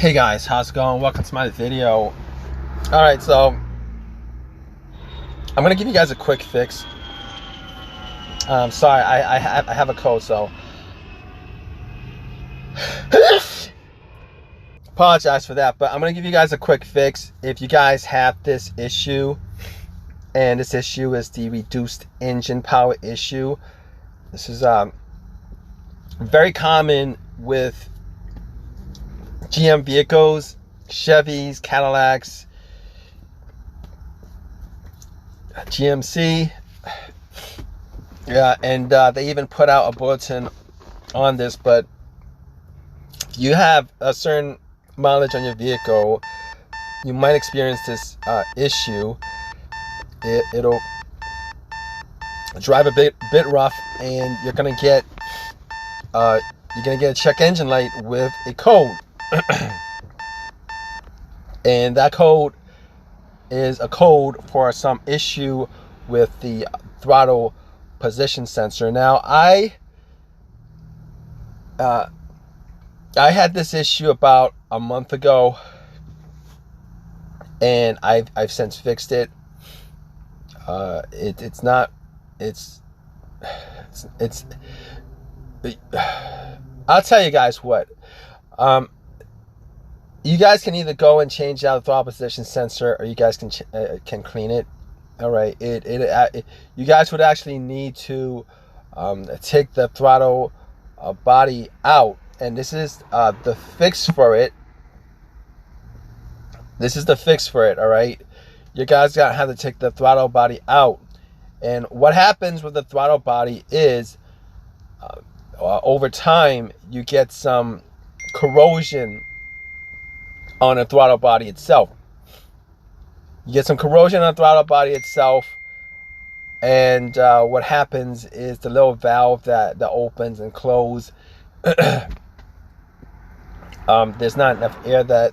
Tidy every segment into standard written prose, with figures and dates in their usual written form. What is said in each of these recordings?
Hey guys, how's it going? Welcome to my video. Alright, so I'm gonna give you guys a quick fix. Sorry, I have a cold, so apologize for that, but I'm gonna give you guys a quick fix if you guys have this issue, and this issue is the reduced engine power issue. This is very common with GM vehicles, Chevys, Cadillacs, GMC. Yeah, and they even put out a bulletin on this, but if you have a certain mileage on your vehicle, you might experience this issue. It'll drive a bit rough, and you're gonna get a check engine light with a code. And that code is a code for some issue with the throttle position sensor. Now, I had this issue about a month ago, and I've since fixed it. It's I'll tell you guys what. You guys can either go and change out the throttle position sensor, or you guys can clean it. All right, you guys would actually need to take the throttle body out, and this is the fix for it. This is the fix for it. All right, you guys gotta have to take the throttle body out, and what happens with the throttle body is over time you get some corrosion on the throttle body itself. You get some corrosion on the throttle body itself, and what happens is the little valve that opens and closes, there's not enough air that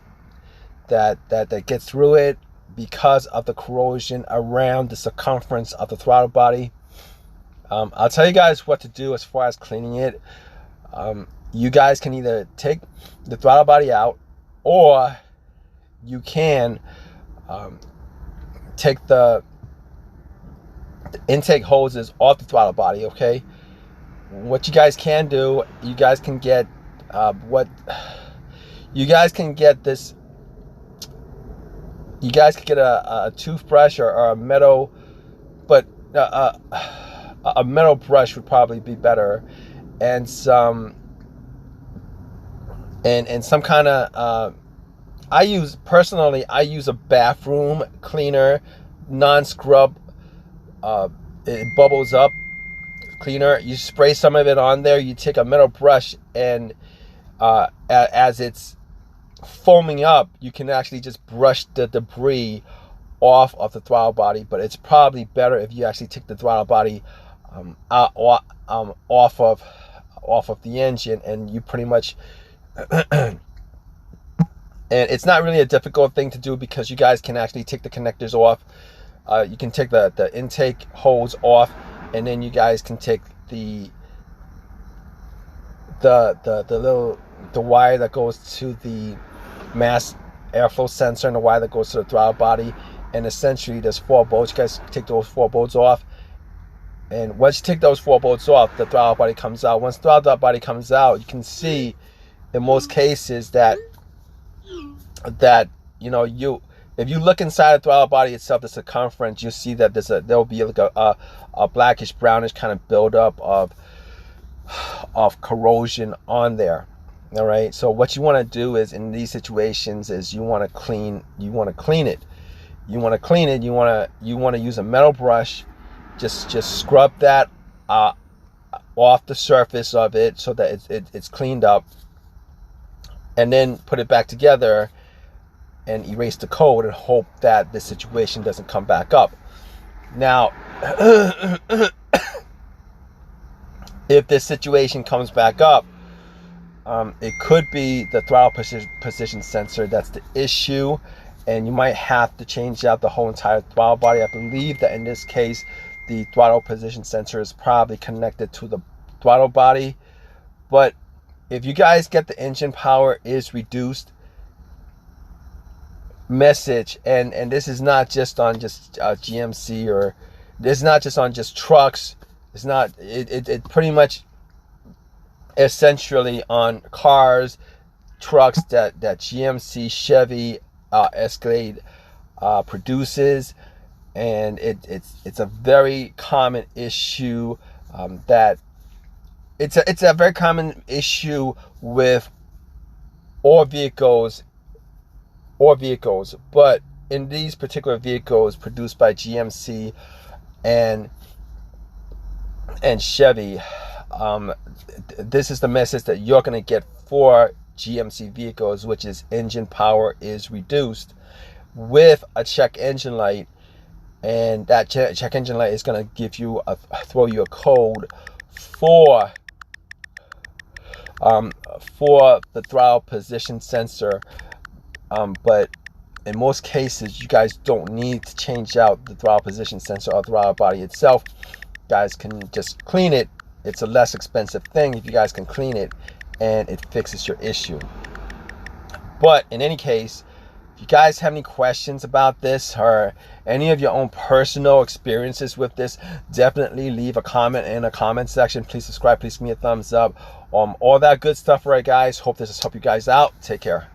gets through it because of the corrosion around the circumference of the throttle body. I'll tell you guys what to do as far as cleaning it. You guys can either take the throttle body out, or you can take the intake hoses off the throttle body. Okay, what you guys can do, you guys can get this. You guys can get a toothbrush or a metal, but a metal brush would probably be better, and some kind of I use a bathroom cleaner, non-scrub, it bubbles up cleaner. You spray some of it on there, you take a metal brush, and as it's foaming up, you can actually just brush the debris off of the throttle body. But it's probably better if you actually take the throttle body off of the engine, and you pretty much and it's not really a difficult thing to do, because you guys can actually take the connectors off. You can take the intake hose off, and then you guys can take the wire that goes to the mass airflow sensor and the wire that goes to the throttle body. And essentially there's 4 bolts. You guys take those 4 bolts off, and once you take those 4 bolts off, the throttle body comes out. Once the throttle body comes out, you can see in most cases that if you look inside the throttle body itself, the circumference, you see that there'll be like a blackish brownish kind of buildup of corrosion on there. All right, so what you want to do is, in these situations, is you want to clean it. You want to use a metal brush. Just scrub that off the surface of it so that it's cleaned up, and then put it back together and erase the code, and hope that this situation doesn't come back up. Now, if this situation comes back up, it could be the throttle position sensor that's the issue, and you might have to change out the whole entire throttle body. I believe that in this case, the throttle position sensor is probably connected to the throttle body. But if you guys get the engine power is reduced, message, and this is not just on just GMC, or this is not just on just trucks. It's not, it pretty much essentially on cars, trucks that GMC, Chevy, Escalade produces. And it's a very common issue, that it's a very common issue with all vehicles, but in these particular vehicles produced by GMC and Chevy, this is the message that you're going to get for GMC vehicles, which is engine power is reduced with a check engine light. And that check engine light is going to give you throw you a code for the throttle position sensor. But in most cases, you guys don't need to change out the throttle position sensor or throttle body itself. You guys can just clean it. It's a less expensive thing if you guys can clean it, and it fixes your issue. But in any case, if you guys have any questions about this, or any of your own personal experiences with this, definitely leave a comment in the comment section. Please subscribe, please give me a thumbs up, all that good stuff. Right, guys, hope this has helped you guys out. Take care.